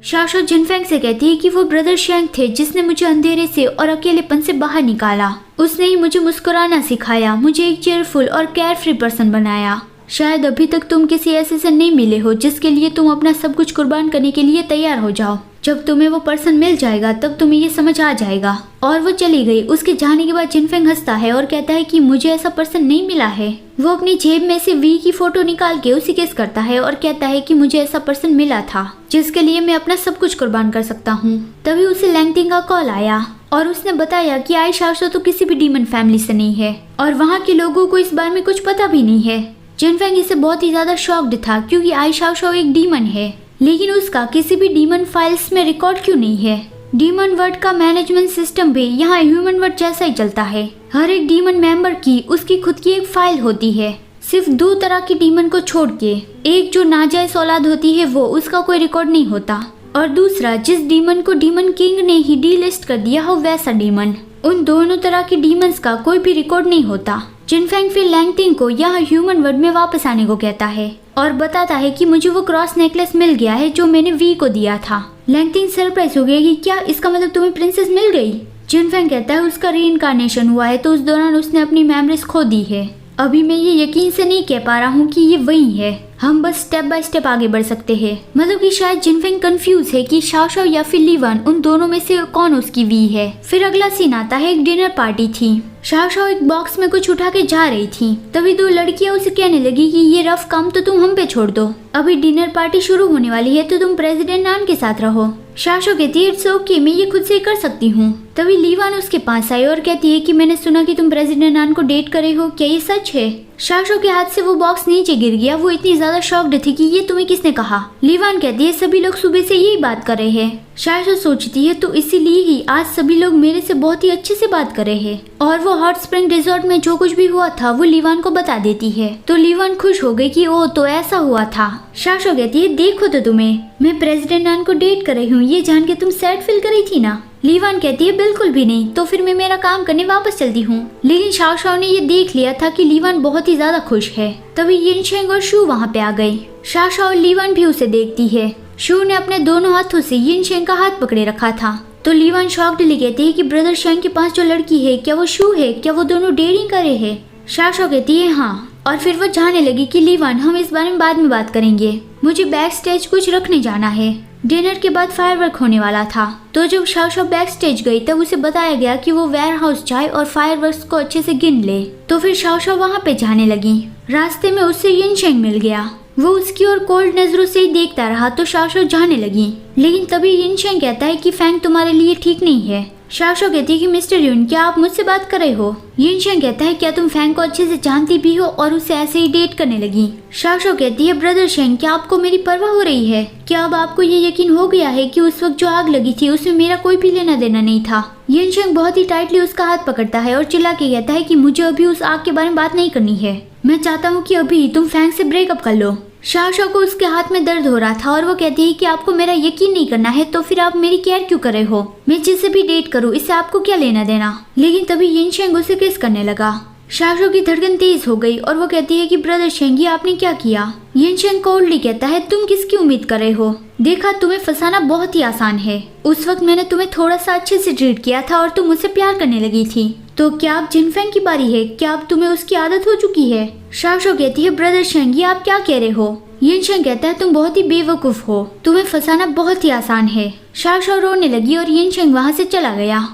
शाशो जिनफेंग से कहती है कि वो ब्रदर शेंग थे जिसने मुझे अंधेरे से और अकेलेपन से बाहर निकाला। उसने ही मुझे मुस्कुराना सिखाया, मुझे एक चेयरफुल और केयरफ्री पर्सन बनाया। शायद अभी तक तुम किसी ऐसे से नहीं मिले हो जिसके लिए तुम अपना सब कुछ कुर्बान करने के लिए तैयार हो जाओ। जब तुम्हें वो पर्सन मिल जाएगा तब तुम्हें ये समझ आ जाएगा। और वो चली गई। उसके जाने के बाद जिनफेंग हंसता है और कहता है कि मुझे ऐसा पर्सन नहीं मिला है। वो अपनी जेब में से वी की फोटो निकाल के उसे किस करता है और कहता है कि मुझे ऐसा पर्सन मिला था जिसके लिए मैं अपना सब कुछ कुर्बान कर सकता हूँ। तभी उसे लैंगटिंग का कॉल आया और उसने बताया कि आई शाशो तो किसी भी डीमन फैमिली से नहीं है और वहाँ के लोगों को इस बारे में कुछ पता भी नहीं है। जिनफेंग इसे बहुत ही ज्यादा शॉक्ड था क्योंकि आई शाओ एक डीमन है, लेकिन उसका किसी भी डीमन फाइल्स में रिकॉर्ड क्यों नहीं है। डीमन वर्ड का मैनेजमेंट सिस्टम भी यहाँ ह्यूमन वर्ड जैसा ही चलता है। हर एक डीमन मेंबर की उसकी खुद की एक फाइल होती है, सिर्फ 2 तरह की डीमन को छोड़ के। एक जो नाजायज औलाद होती है वो, उसका कोई रिकॉर्ड नहीं होता, और दूसरा जिस डीमन को डीमन किंग ने ही डीलिस्ट कर दिया हो वैसा डीमन। उन दोनों तरह की डीमंस का कोई भी रिकॉर्ड नहीं होता। जिनफेंग फिर लैंगटिंग को यहाँ ह्यूमन वर्ल्ड में वापस आने को कहता है और बताता है कि मुझे वो क्रॉस नेकलेस मिल गया है जो मैंने वी को दिया था। लैंगटिंग सरप्राइज हो गया कि क्या इसका मतलब तुम्हें प्रिंसेस मिल गई। जिनफेंग कहता है उसका रीइंकार्नेशन हुआ है तो उस दौरान उसने अपनी मेमोरीज खो दी है। अभी मैं ये यकीन से नहीं कह पा रहा हूँ कि ये वही है, हम बस स्टेप बाय स्टेप आगे बढ़ सकते हैं। मतलब कि शायद जिनफेंग कंफ्यूज है कि शाओ या फिर लीवन उन दोनों में से कौन उसकी वी है। फिर अगला सीन आता है, एक डिनर पार्टी थी। शाओ एक बॉक्स में कुछ उठा के जा रही थी, तभी 2 लड़कियां उसे कहने लगी कि ये रफ काम तो तुम हम पे छोड़ दो, अभी डिनर पार्टी शुरू होने वाली है तो तुम प्रेसिडेंट नान के साथ रहो। शाओ कहती है इट्स ओके, मैं ये खुद से कर सकती हूँ। तभी लीवान उसके पास आई और कहती है कि मैंने सुना कि तुम प्रेसिडेंट नान को डेट करे हो, क्या ये सच है। शाओ के हाथ से वो बॉक्स नीचे गिर गया। वो इतनी ज्यादा शॉक्ड थी कि ये तुम्हें किसने कहा। लीवान कहती है सभी लोग सुबह से यही बात कर रहे हैं। शाओ सोचती है तो इसीलिए ही आज सभी लोग मेरे से बहुत ही अच्छे से बात कर रहे हैं। और वो हॉट स्प्रिंग रिजॉर्ट में जो कुछ भी हुआ था वो लीवान को बता देती है। तो लीवान खुश हो गई कि ओ तो ऐसा हुआ था। शाओ कहती है देखो तो तुम्हें, मैं प्रेसिडेंट नान को डेट कर रही हूँ, ये जान के तुम सैड फील कर रही थी ना। लीवान कहती है बिल्कुल भी नहीं, तो फिर मैं मेरा काम करने वापस चलती हूँ। लेकिन शाओ ने ये देख लिया था कि लीवान बहुत ही ज्यादा खुश है। तभी यिनशेंग और शू वहाँ पे आ गई। शाओ और लीवान भी उसे देखती है। शू ने अपने दोनों हाथों से यिनशेंग का हाथ पकड़े रखा था। तो लीवान शॉक्डली कहती है कि ब्रदर शेंग के पास जो लड़की है क्या वो शू है, क्या वो दोनों डेटिंग करे है। शाओ कहती है हाँ, और फिर वो जाने लगी कि लीवान हम इस बारे में बाद में बात करेंगे, मुझे बैक स्टेज कुछ रखने जाना है। डिनर के बाद फायरवर्क होने वाला था, तो जब शाओ बैक स्टेज गई तब उसे बताया गया कि वो वेयर हाउस जाए और फायरवर्क्स को अच्छे से गिन ले। तो फिर शाओ वहाँ पे जाने लगी। रास्ते में उससे यिनशेंग मिल गया। वो उसकी ओर कोल्ड नजरों से ही देखता रहा तो शाओ जाने लगी। लेकिन तभी यिनशेंग कहता है कि फैंग तुम्हारे लिए ठीक नहीं है। शाओ कहती है कि मिस्टर यून क्या आप मुझसे बात कर रहे हो। यिनशेंग कहता है क्या तुम फैंग को अच्छे से जानती भी हो, और उसे ऐसे ही डेट करने लगी। शाओ कहती है ब्रदर शेंग क्या आपको मेरी परवाह हो रही है, क्या अब आपको ये यकीन हो गया है कि उस वक्त जो आग लगी थी उसमें मेरा कोई भी लेना देना नहीं था। यिनशेंग बहुत ही टाइटली उसका हाथ पकड़ता है और चिल्ला के कहता है कि मुझे अभी उस आग के बारे में बात नहीं करनी है, मैं चाहता हूँ कि अभी तुम फैंग से ब्रेकअप कर लो। शाओ को उसके हाथ में दर्द हो रहा था और वो कहती है कि आपको मेरा यकीन नहीं करना है तो फिर आप मेरी केयर क्यों कर रहे हो, मैं जिससे भी डेट करूँ इससे आपको क्या लेना देना। लेकिन तभी यिनशेंग उसे किस करने लगा। शाओ की धड़कन तेज हो गई और वो कहती है कि ब्रदर शेंग ये आपने क्या किया। यिनशेंग कोल्डली कहता है तुम किसकी उम्मीद कर रहे हो, देखा तुम्हें फंसाना बहुत ही आसान है। उस वक्त मैंने तुम्हें थोड़ा सा अच्छे से ट्रीट किया था और तुम मुझसे प्यार करने लगी थी, तो क्या अब जिनफेंग की बारी है, क्या अब तुम्हें उसकी आदत हो चुकी है। शाओ कहती है ब्रदर शेंग ये आप क्या कह रहे हो। यिनशेंग कहता है तुम बहुत ही बेवकूफ हो, तुम्हें फंसाना बहुत ही आसान है। शाओ रोने लगी और यिनशेंग वहाँ से चला गया।